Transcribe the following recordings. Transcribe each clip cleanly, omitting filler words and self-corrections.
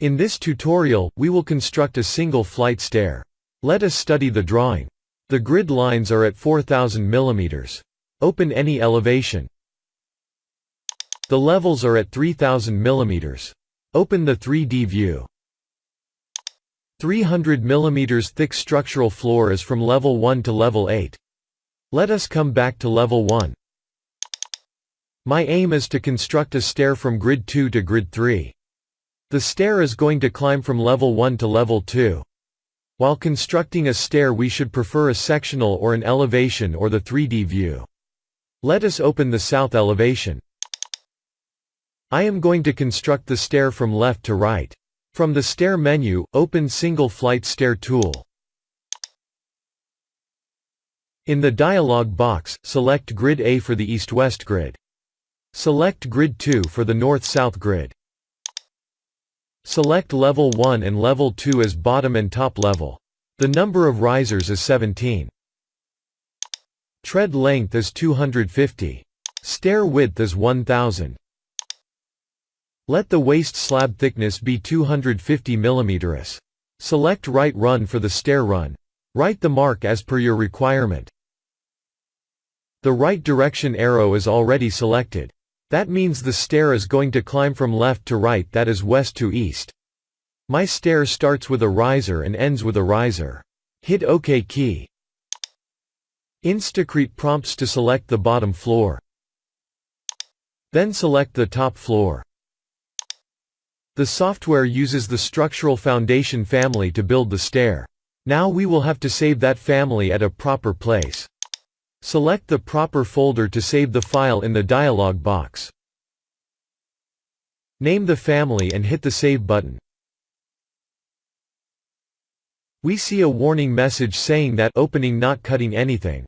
In this tutorial, we will construct a single flight stair. Let us study the drawing. The grid lines are at 4000 mm. Open any elevation. The levels are at 3000 mm. Open the 3D view. 300 mm thick structural floor is from level 1 to level 8. Let us come back to level 1. My aim is to construct a stair from grid 2 to grid 3. The stair is going to climb from level 1 to level 2. While constructing a stair, we should prefer a sectional or an elevation or the 3D view. Let us open the south elevation. I am going to construct the stair from left to right. From the stair menu, open Single Flight Stair tool. In the dialog box, select Grid A for the east-west grid. Select Grid 2 for the north-south grid. Select Level 1 and Level 2 as bottom and top level. The number of risers is 17. Tread length is 250. Stair width is 1000. Let the waist slab thickness be 250 mm. Select Right Run for the stair run. Write the mark as per your requirement. The right direction arrow is already selected. That means the stair is going to climb from left to right, that is west to east. My stair starts with a riser and ends with a riser. Hit OK key. InstaCrete prompts to select the bottom floor. Then select the top floor. The software uses the structural foundation family to build the stair. Now we will have to save that family at a proper place. Select the proper folder to save the file in the dialog box. Name the family and hit the Save button. We see a warning message saying that opening not cutting anything.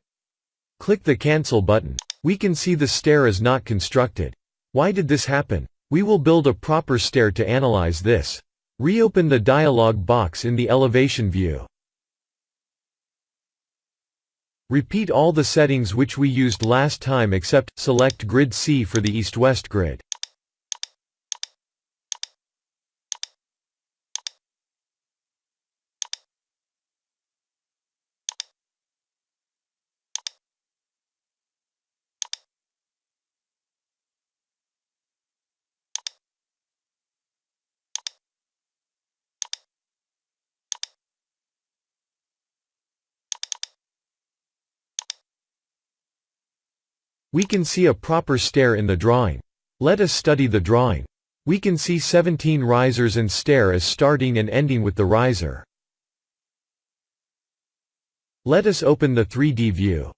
Click the Cancel button. We can see the stair is not constructed. Why did this happen? We will build a proper stair to analyze this. Reopen the dialog box in the elevation view. Repeat all the settings which we used last time except select Grid C for the east-west grid. We can see a proper stair in the drawing. Let us study the drawing. We can see 17 risers and stair as starting and ending with the riser. Let us open the 3D view.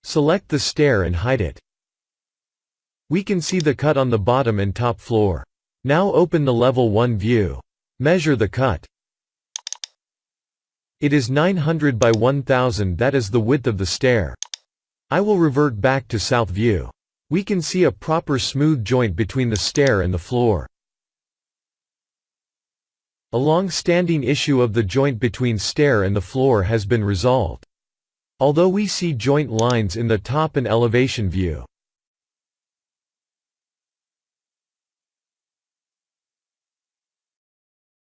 Select the stair and hide it. We can see the cut on the bottom and top floor. Now open the level 1 view. Measure the cut. It is 900 by 1000, that is the width of the stair. I will revert back to south view. We can see a proper smooth joint between the stair and the floor. A long-standing issue of the joint between stair and the floor has been resolved. Although we see joint lines in the top and elevation view,